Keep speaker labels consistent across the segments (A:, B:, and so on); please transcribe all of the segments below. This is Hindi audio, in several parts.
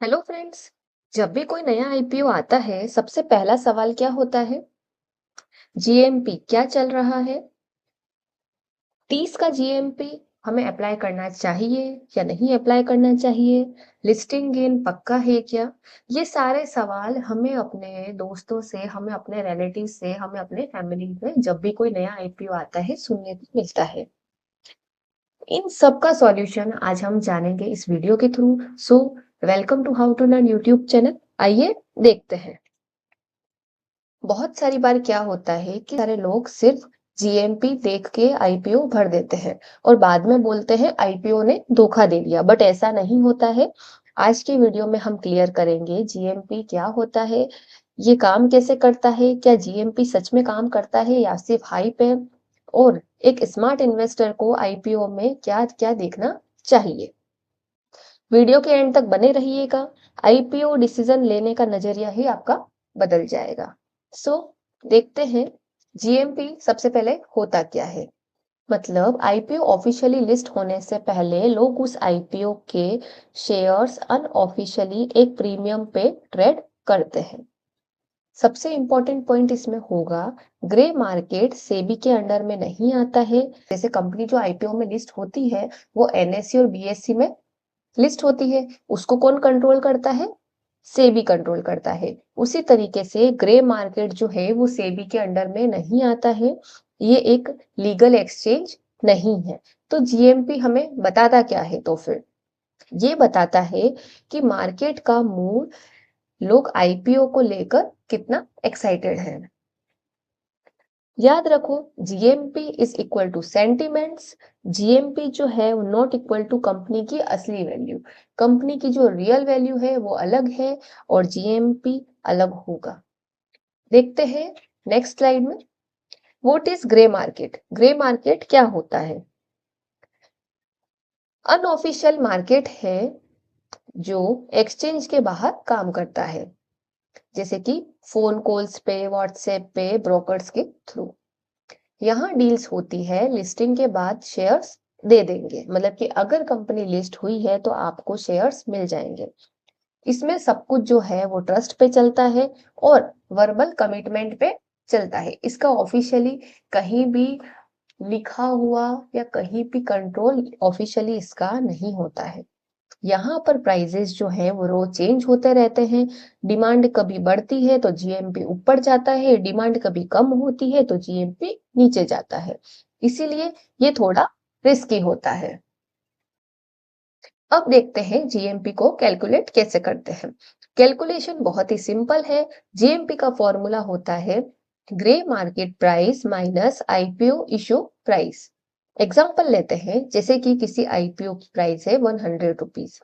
A: Hello friends. जब भी कोई नया आईपीओ आता है सबसे पहला सवाल क्या होता है? जीएमपी क्या चल रहा है? 30 का जीएमपी हमें अप्लाई करना चाहिए या नहीं अप्लाई करना चाहिए? लिस्टिंग गेन पक्का है क्या? ये सारे सवाल हमें अपने दोस्तों से, हमें अपने रिलेटिव से, हमें अपने फैमिली में जब भी कोई नया आईपीओ आता है सुनने को मिलता है। इन सब का सॉल्यूशन आज हम जानेंगे इस वीडियो के through. So welcome to how to learn YouTube channel. आइए देखते हैं। बहुत सारी बार क्या होता है कि सारे लोग सिर्फ जीएमपी देख के आईपीओ भर देते हैं और बाद में बोलते हैं आईपीओ ने धोखा दे दिया, बट ऐसा नहीं होता है। आज की वीडियो में हम क्लियर करेंगे जीएमपी क्या होता है, ये काम कैसे करता है, क्या जीएमपी सच में काम करता है या सिर्फ हाइप है, और एक स्मार्ट इन्वेस्टर को आईपीओ में क्या क्या देखना चाहिए। वीडियो के एंड तक बने रहिएगा। आईपीओ डिसीजन लेने का नजरिया ही आपका बदल जाएगा। सो देखते हैं जीएमपी सबसे पहले होता क्या है। मतलब आईपीओ ऑफिशियली लिस्ट होने से पहले लोग उस आईपीओ के शेयर्स अनऑफिशियली एक प्रीमियम पे ट्रेड करते हैं। सबसे इंपॉर्टेंट पॉइंट इसमें होगा, ग्रे मार्केट सेबी के अंडर में नहीं आता है। जैसे कंपनी जो आईपीओ में लिस्ट होती है वो एनएससी और बीएससी में लिस्ट होती है, उसको कौन कंट्रोल करता है? सेबी कंट्रोल करता है। उसी तरीके से ग्रे मार्केट जो है वो सेबी के अंडर में नहीं आता है, ये एक लीगल एक्सचेंज नहीं है। तो जीएमपी हमें बताता क्या है? तो फिर ये बताता है कि मार्केट का मूड, लोग आईपीओ को लेकर कितना एक्साइटेड है। याद रखो, GMP is equal to sentiments. GMP जो है वो नॉट इक्वल टू कंपनी की असली वैल्यू। कंपनी की जो रियल वैल्यू है वो अलग है और जीएमपी अलग होगा। देखते हैं नेक्स्ट स्लाइड में। What is grey market? Grey market क्या होता है? अनऑफिशियल मार्केट है जो एक्सचेंज के बाहर काम करता है, जैसे कि फोन कॉल्स पे, व्हाट्सएप पे, ब्रोकर्स के थ्रू। यहाँ डील्स होती है, लिस्टिंग के बाद शेयर्स दे देंगे, मतलब कि अगर कंपनी लिस्ट हुई है तो आपको शेयर्स मिल जाएंगे। इसमें सब कुछ जो है वो ट्रस्ट पे चलता है और वर्बल कमिटमेंट पे चलता है। इसका ऑफिशियली कहीं भी लिखा हुआ या कहीं भी कंट्रोल ऑफिशियली इसका नहीं होता है। यहाँ पर प्राइजेस जो है वो रोज चेंज होते रहते हैं। डिमांड कभी बढ़ती है तो जीएमपी ऊपर जाता है, डिमांड कभी कम होती है तो जीएमपी नीचे जाता है। इसीलिए ये थोड़ा रिस्की होता है। अब देखते हैं जीएमपी को कैलकुलेट कैसे करते हैं। कैलकुलेशन बहुत ही सिंपल है। जीएमपी का फॉर्मूला होता है grey market price minus IPO issue price. Example लेते हैं, जैसे कि किसी आईपीओ की प्राइस है 100 रुपीज,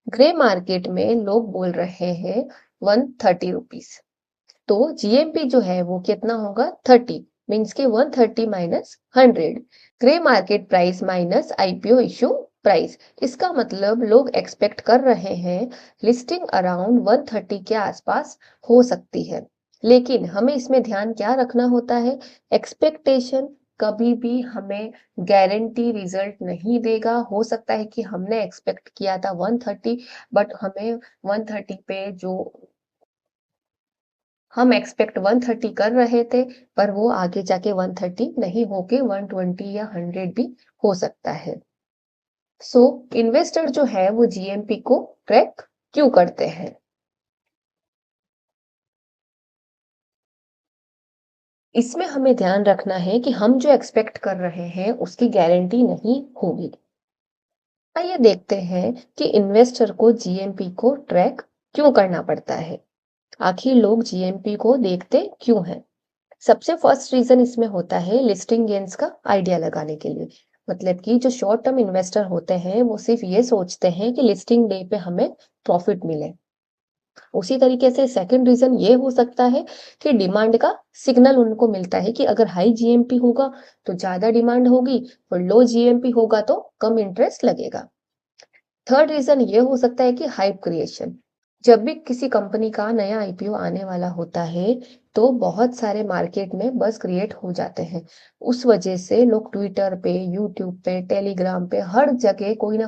A: ग्रे मार्केट में लोग बोल रहे हैं 130 रुपीज, तो जीएमपी जो है वो कितना होगा? 30, मीन्स के 130 minus 100, grey market price minus IPO issue price. इसका मतलब लोग एक्सपेक्ट कर रहे हैं लिस्टिंग अराउंड 130 के आसपास हो सकती है। लेकिन हमें इसमें ध्यान क्या रखना होता है? एक्सपेक्टेशन कभी भी हमें गारंटी रिजल्ट नहीं देगा। हो सकता है कि हमने एक्सपेक्ट किया था 130, बट हमें 130 पे जो हम एक्सपेक्ट 130 कर रहे थे, पर वो आगे जाके 130 नहीं होके 120 या 100 भी हो सकता है। सो इन्वेस्टर जो है वो जीएमपी को ट्रैक क्यों करते हैं? इसमें हमें ध्यान रखना है कि हम जो एक्सपेक्ट कर रहे हैं उसकी गारंटी नहीं होगी। आइए देखते हैं कि इन्वेस्टर को जीएमपी को ट्रैक क्यों करना पड़ता है। आखिर लोग जीएमपी को देखते क्यों हैं? सबसे फर्स्ट रीजन इसमें होता है लिस्टिंग गेन्स का आइडिया लगाने के लिए। मतलब कि जो शॉर्ट टर्म इन्वेस्टर होते हैं वो सिर्फ ये सोचते हैं कि लिस्टिंग डे पे हमें प्रॉफिट मिले। उसी तरीके से सेकंड रीजन ये हो सकता है कि डिमांड का सिग्नल उनको मिलता है कि अगर हाई जीएमपी होगा तो ज्यादा डिमांड होगी और लो जीएमपी होगा तो कम इंटरेस्ट लगेगा। थर्ड रीजन ये हो सकता है कि हाइप क्रिएशन। जब भी किसी कंपनी का नया आईपीओ आने वाला होता है तो बहुत सारे मार्केट में बस क्रिएट हो जाते हैं। उस वजह से लोग ट्विटर पे, यूट्यूब पे, टेलीग्राम पे, हर जगह कोई ना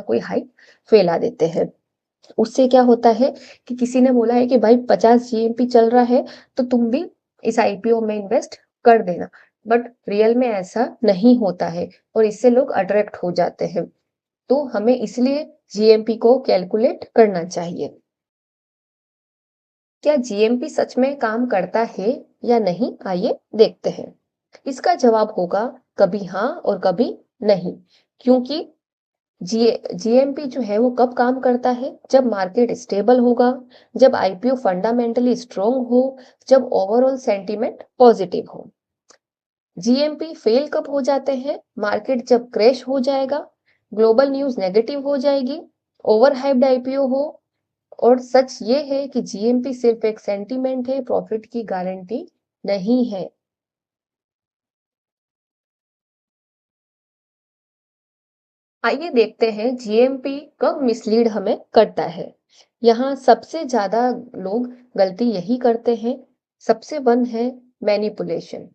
A: कोई हाइप फैला देते हैं। उससे क्या होता है कि किसी ने बोला है कि भाई 50 जीएमपी चल रहा है तो तुम भी इस आईपीओ में इन्वेस्ट कर देना, बट रियल में ऐसा नहीं होता है और इससे लोग अट्रैक्ट हो जाते हैं। तो हमें इसलिए जीएमपी को कैलकुलेट करना चाहिए। क्या जीएमपी सच में काम करता है या नहीं, आइए देखते हैं। इसका जवाब होगा कभी हाँ और कभी नहीं, क्योंकि जीएमपी जो है वो कब काम करता है, जब मार्केट स्टेबल होगा, जब आईपीओ फंडामेंटली स्ट्रांग हो, जब ओवरऑल सेंटीमेंट पॉजिटिव हो। जीएमपी फेल कब हो जाते हैं, मार्केट जब क्रैश हो जाएगा, ग्लोबल न्यूज नेगेटिव हो जाएगी, ओवर हाइप्ड आईपीओ हो, और सच ये है कि जीएमपी सिर्फ एक सेंटीमेंट है, प्रॉफिट की गारंटी नहीं है। आइए देखते हैं जीएमपी कब मिसलीड हमें करता है। यहाँ सबसे ज्यादा लोग गलती यही करते हैं। सबसे वन है मैनिपुलेशन।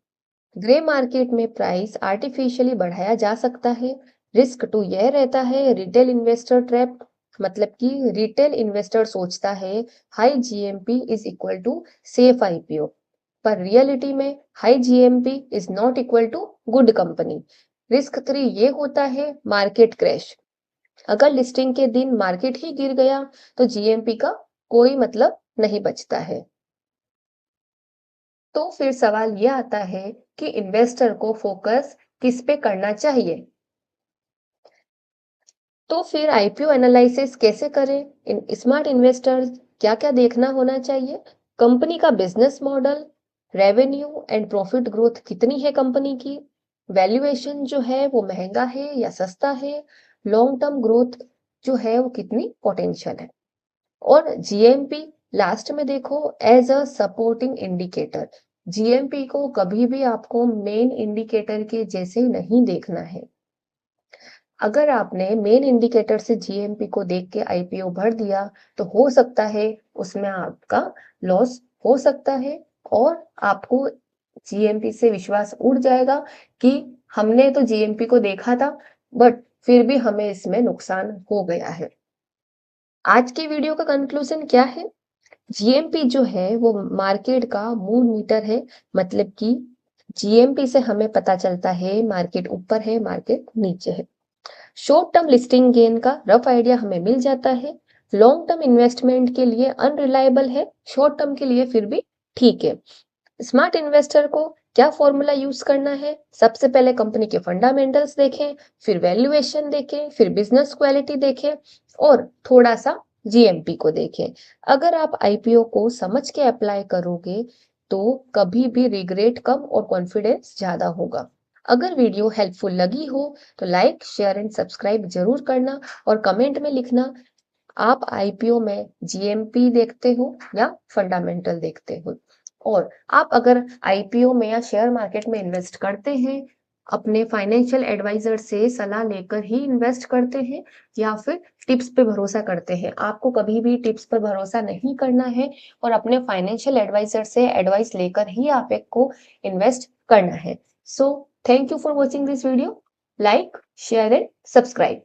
A: ग्रे मार्केट में प्राइस आर्टिफिशियली बढ़ाया जा सकता है। रिस्क टू यह रहता है रिटेल इन्वेस्टर ट्रैप, मतलब कि रिटेल इन्वेस्टर सोचता है high GMP is equal to safe IPO, पर रियलिटी में high GMP is not equal to good company. Risk three ये होता है मार्केट क्रैश। अगर लिस्टिंग के दिन मार्केट ही गिर गया तो जीएमपी का कोई मतलब नहीं बचता है। तो फिर सवाल यह आता है कि इन्वेस्टर को फोकस किस पे करना चाहिए। तो फिर आईपीओ एनालिसिस कैसे करें, इन स्मार्ट इन्वेस्टर्स क्या क्या देखना होना चाहिए। कंपनी का business model, revenue and profit growth कितनी है कंपनी की, वैल्यूएशन जो है वो महंगा है या सस्ता है, लॉन्ग टर्म ग्रोथ जो है वो कितनी पोटेंशियल है, और जीएमपी लास्ट में देखो as a supporting indicator. GMP को कभी भी आपको मेन इंडिकेटर के जैसे नहीं देखना है। अगर आपने मेन इंडिकेटर से जीएमपी को देख के आईपीओ भर दिया तो हो सकता है उसमें आपका लॉस हो सकता है, और आपको जीएमपी से विश्वास उड़ जाएगा कि हमने तो जीएमपी को देखा था बट फिर भी हमें इसमें नुकसान हो गया है। आज की वीडियो का कंक्लूजन क्या है, जीएमपी जो है वो मार्केट का मूड मीटर है, मतलब कि जीएमपी से हमें पता चलता है मार्केट ऊपर है मार्केट नीचे है। शॉर्ट टर्म लिस्टिंग गेन का रफ आइडिया हमें मिल जाता है। लॉन्ग टर्म इन्वेस्टमेंट के लिए अनरिलायबल है, शॉर्ट टर्म के लिए फिर भी ठीक है। स्मार्ट इन्वेस्टर को क्या फॉर्मूला यूज करना है, सबसे पहले कंपनी के फंडामेंटल्स देखें, फिर वैल्यूएशन देखें, फिर बिजनेस क्वालिटी देखें, और थोड़ा सा जीएमपी को देखें। अगर आप आईपीओ को समझ के अप्लाई करोगे तो कभी भी रिग्रेट कम और कॉन्फिडेंस ज्यादा होगा। अगर वीडियो हेल्पफुल लगी हो तो लाइक शेयर एंड सब्सक्राइब जरूर करना, और कमेंट में लिखना आप आईपीओ में जीएमपी देखते हो या फंडामेंटल देखते हो, और आप अगर आईपीओ में या शेयर मार्केट में इन्वेस्ट करते हैं, अपने फाइनेंशियल एडवाइजर से सलाह लेकर ही इन्वेस्ट करते हैं या फिर टिप्स पे भरोसा करते हैं। आपको कभी भी टिप्स पर भरोसा नहीं करना है, और अपने फाइनेंशियल एडवाइजर से एडवाइस लेकर ही आप एक को इन्वेस्ट करना है। So thank you for watching this video, like share and subscribe.